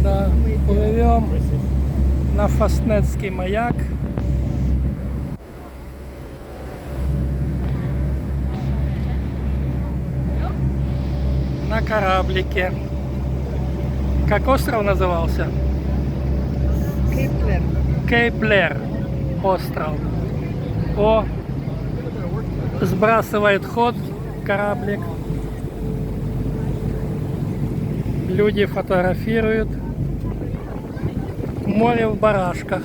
Да, плывем на Фастнетский маяк. На кораблике. Как остров назывался? Кейплер. Кейплер остров. О, сбрасывает ход кораблик. Люди фотографируют. Море в барашках.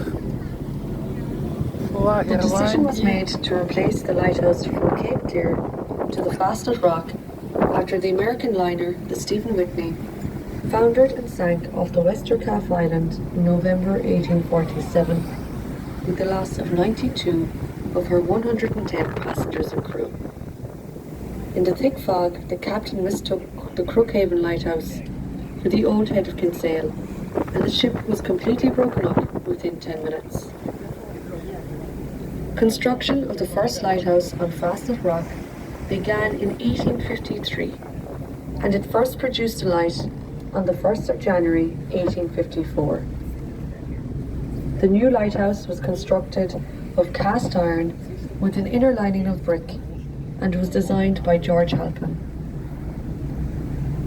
Флаг The decision was Ирландии. made to replace the lighthouse from Cape Clear to the Fastnet Rock after the American liner, the Stephen Whitney, foundered and sank off the Westercalf Island in November 1847 with the loss of 92 of her 110 passengers and crew. In the thick fog, the captain mistook the Crookhaven lighthouse for the old head of Kinsale, and the ship was completely broken up within 10 minutes. Construction of the first lighthouse on Fastnet Rock began in 1853, and it first produced a light on the 1st of January 1854. The new lighthouse was constructed of cast iron with an inner lining of brick and was designed by George Halpin.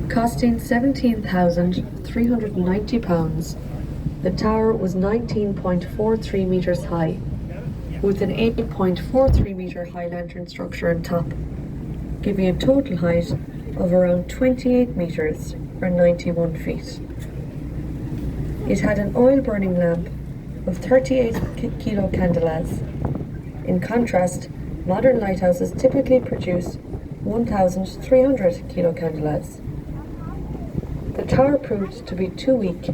Costing £17,390, the tower was 19.43 metres high, with an 8.43 metre high lantern structure on top, giving a total height of around 28 metres or 91 feet. It had an oil burning lamp of 38 kilo candelas. In contrast, modern lighthouses typically produce 1,300 kilo candelas. The tower proved to be too weak,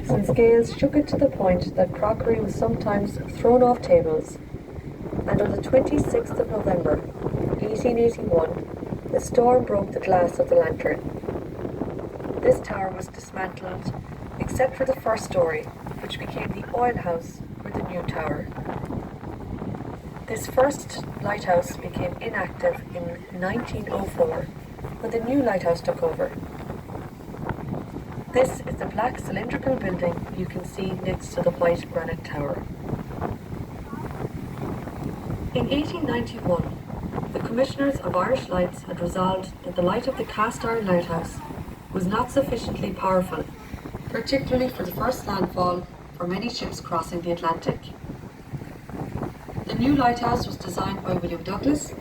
since gales shook it to the point that crockery was sometimes thrown off tables, and on the 26th of November, 1881, the storm broke the glass of the lantern. This tower was dismantled, except for the first story, which became the oil house for the new tower. This first lighthouse became inactive in 1904, when the new lighthouse took over. This is the black cylindrical building you can see next to the white granite tower. In 1891, the Commissioners of Irish Lights had resolved that the light of the cast iron lighthouse was not sufficiently powerful, particularly for the first landfall for many ships crossing the Atlantic. The new lighthouse was designed by William Douglas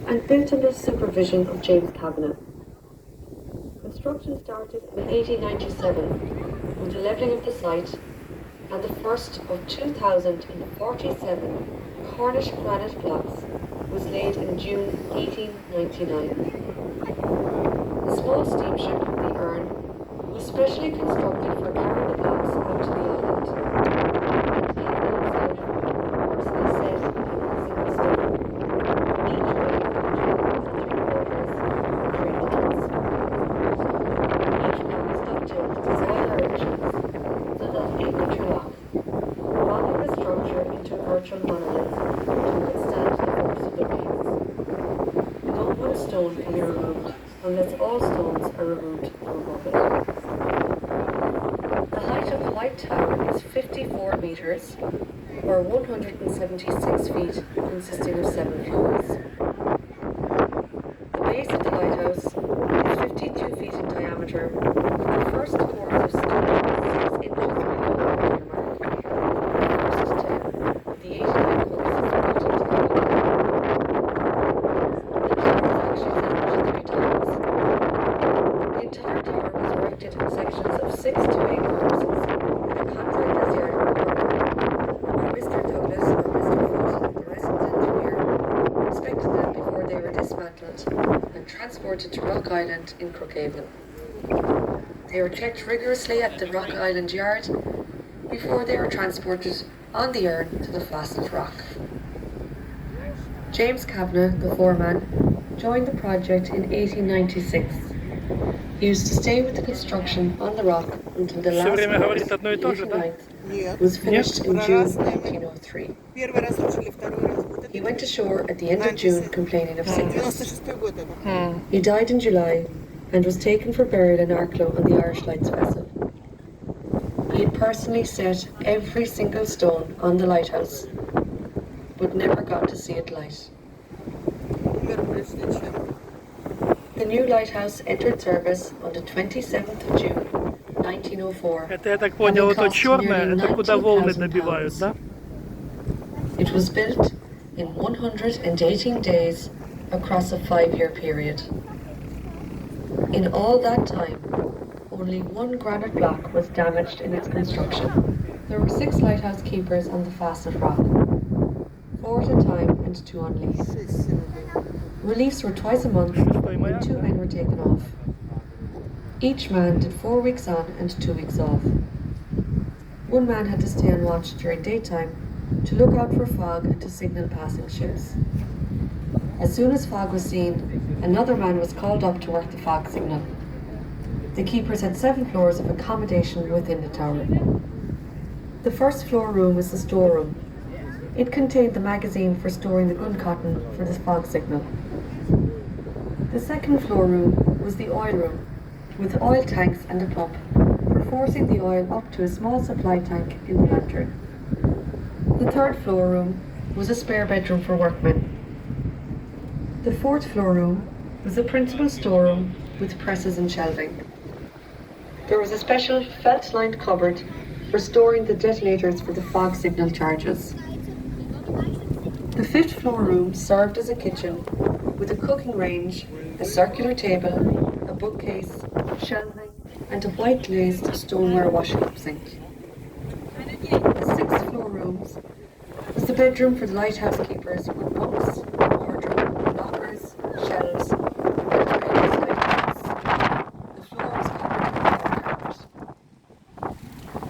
and built under the supervision of James Kavanagh. Construction started in 1897 with the levelling of the site, and the first of 2,047 Cornish granite blocks was laid in June 1899. The small steamship, the Earn, was specially constructed for carrying the blocks out to the island. The outside was set in single stone, each weighing 3 block was dovetailed with oil directions so that a interlock, bonding the structure into a virtual monolith to withstand the force of the waves. No one stone can be removed unless all stones are removed from above it. The height of the White Tower is 54 metres, or 176 feet, consisting of 7 floors. The base of the lighthouse is 52 feet in diameter, with the first corner of stone 6 inches below the water mark. The first 10 of the 89 courses built into the wall. The tower was actually finished 3 times. The entire tower was erected in sections of 6 to 8 courses in a contractor's yard in Cork, where Mr. Douglas or Mr. Foote, the resident engineer, inspected them before they were dismantled and transported to Rock Island in Crookhaven. They were checked rigorously at the Rock Island yard before they were transported on the Earn to the Fastnet Rock. James Kavanagh, the foreman, joined the project in 1896. He used to stay with the construction on the rock until the last course, the 89th, was finished in June 1903. He went ashore at the end of June complaining of sickness. He died in July and was taken for burial in Arklow on the Irish Lights vessel. He had personally set every single stone on the lighthouse, but never got to see it light. The new lighthouse entered service on the 27th of June, 1904. Это, я так понял, вот то черное, это куда волны добивают, да? It was built in 118 days across a 5-year period. In all that time, only one granite block was damaged in its construction. There were 6 lighthouse keepers on the Fastnet Rock, 4 at a time and 2 on lease. Reliefs were twice a month when 2 men were taken off. Each man did 4 weeks on and 2 weeks off. One man had to stay on watch during daytime to look out for fog and to signal passing ships. As soon as fog was seen, another man was called up to work the fog signal. The keepers had 7 floors of accommodation within the tower. The first floor room was the storeroom. It contained the magazine for storing the gun cotton for the fog signal. The second floor room was the oil room, with oil tanks and a pump for forcing the oil up to a small supply tank in the lantern. The third floor room was a spare bedroom for workmen. The fourth floor room was the principal storeroom with presses and shelving. There was a special felt-lined cupboard for storing the detonators for the fog signal charges. The fifth floor room served as a kitchen with a cooking range, a circular table, a bookcase, shelving, and a white glazed stoneware washing sink. The sixth floor room was the bedroom for the lighthouse keepers with bunks, wardrobe, lockers, shelves, and various lighthouse. The floor was covered in floor carpet.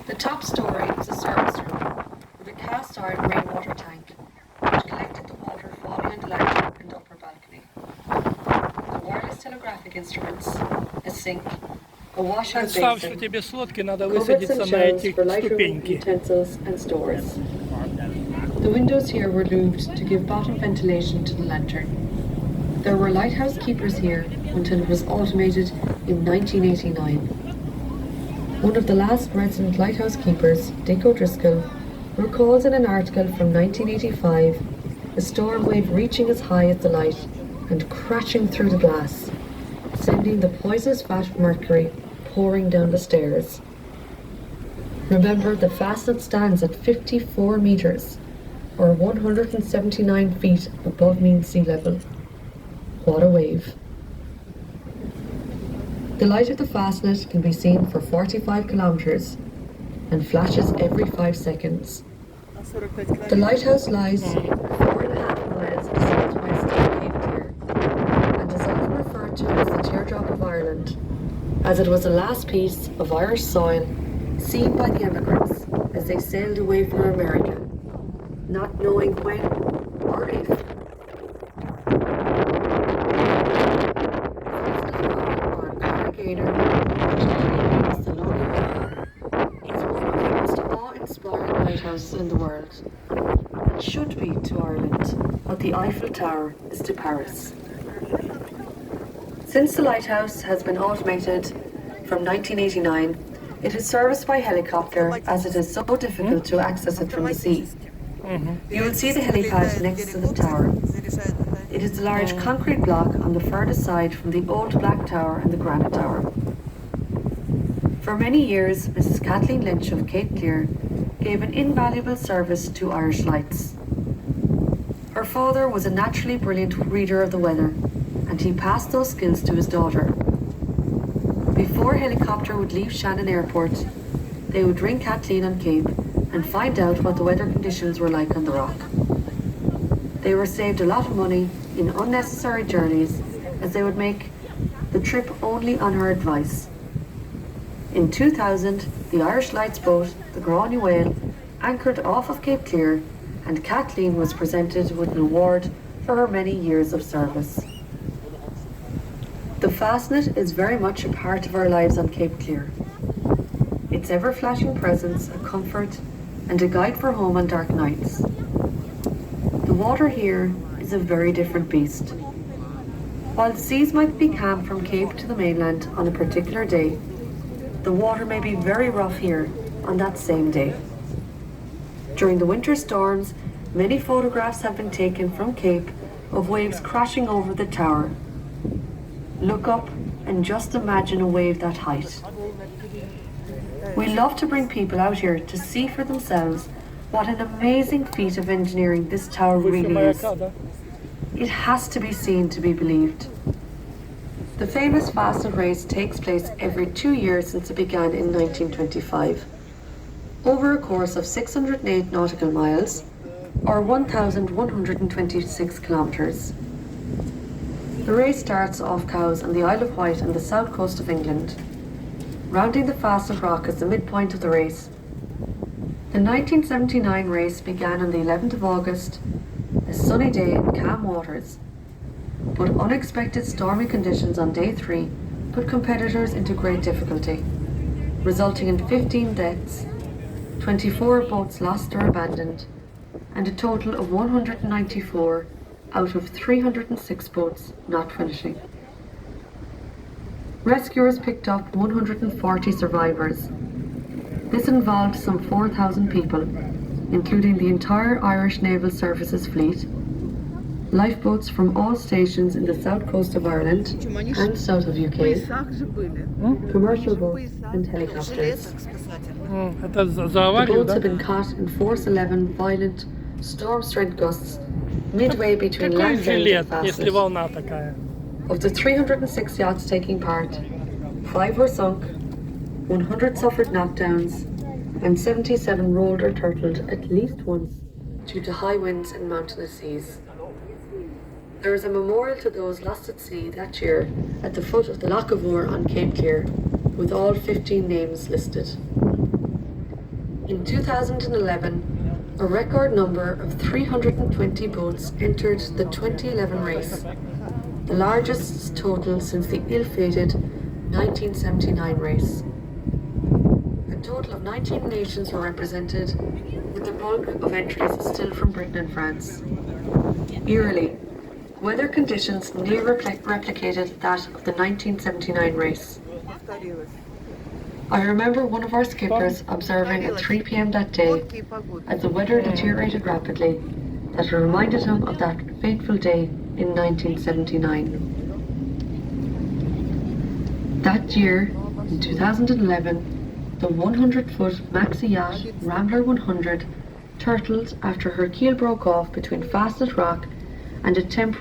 The top story was a service room with a cast iron rainwater tank which collected the water falling on the lantern and upper balcony. The wireless telegraphic instruments, a sink, a washout Представь, что basin, тебе с лодки надо cupboards высадиться and на shelves эти for lightroom ступеньки. utensils and stores. The windows here were louved to give bottom ventilation to the lantern. There were lighthouse keepers here until it was automated in 1989. One of the last resident lighthouse keepers, Dick O'Driscoll, recalls in an article from 1985 a storm wave reaching as high as the light and crashing through the glass, sending the poisonous vat of mercury pouring down the stairs. Remember, the Fastnet stands at 54 metres, or 179 feet above mean sea level. What a wave. The light of the Fastnet can be seen for 45 kilometres and flashes every 5 seconds. The lighthouse lies 4.5 miles southwest of Cape Clear and is often referred to as the teardrop of Ireland, as it was the last piece of Irish soil seen by the emigrants as they sailed away from America, not knowing when or if. It's one of the most awe-inspiring lighthouses in the world. It should be to Ireland what the Eiffel Tower is to Paris. Since the lighthouse has been automated from 1989, it is serviced by helicopter as it is so difficult to access it from the sea. You will see the helipad next to the tower. It is a large concrete block on the furthest side from the old Black Tower and the Granite Tower. For many years, Mrs. Kathleen Lynch of Cape Clear gave an invaluable service to Irish Lights. Her father was a naturally brilliant reader of the weather, and he passed those skills to his daughter. Before a helicopter would leave Shannon Airport, they would ring Kathleen on Cape and find out what the weather conditions were like on the rock. They were saved a lot of money in unnecessary journeys, as they would make the trip only on her advice. In 2000, the Irish Lights boat, the Gráinne Whale, anchored off of Cape Clear, and Kathleen was presented with an award for her many years of service. The Fastnet is very much a part of our lives on Cape Clear. Its ever-flashing presence, a comfort, and a guide for home on dark nights. The water here is a very different beast. While the seas might be calm from Cape to the mainland on a particular day, the water may be very rough here on that same day. During the winter storms, many photographs have been taken from Cape of waves crashing over the tower. Look up and just imagine a wave that height. We love to bring people out here to see for themselves what an amazing feat of engineering this tower really is. It has to be seen to be believed. The famous Fastnet race takes place every 2 years since it began in 1925. Over a course of 608 nautical miles, or 1,126 kilometres. The race starts off Cowes on the Isle of Wight on the south coast of England. Rounding the Fastnet Rock is the midpoint of the race. The 1979 race began on the 11th of August, a sunny day in calm waters, but unexpected stormy conditions on day 3 put competitors into great difficulty, resulting in 15 deaths, 24 boats lost or abandoned, and a total of 194 out of 306 boats not finishing. Rescuers picked up 140 survivors. This involved some 4,000 people, including the entire Irish Naval Services fleet, lifeboats from all stations in the south coast of Ireland and south of UK, commercial boats and helicopters. Это за The аварию, boats да? have been caught in force 11 violent storm strength gusts midway between Какой Land's End жилет, and если Fastnet. волна такая? Of the 306 yachts taking part, 5 were sunk, 100 suffered knockdowns, and 77 rolled or turtled at least once due to high winds and mountainous seas. There is a memorial to those lost at sea that year at the foot of the Loch of Moor on Cape Clear, with all 15 names listed. In 2011, a record number of 320 boats entered the 2011 race, the largest total since the ill-fated 1979 race. A total of 19 nations were represented, with the bulk of entries still from Britain and France. Eerily, weather conditions near replicated that of the 1979 race. I remember one of our skippers observing at 3 p.m. that day, as the weather deteriorated rapidly, that it reminded him of that fateful day in 1979. That year, in 2011, the 100-foot maxi yacht Rambler 100 turtled after her keel broke off between Fastnet Rock and a temporary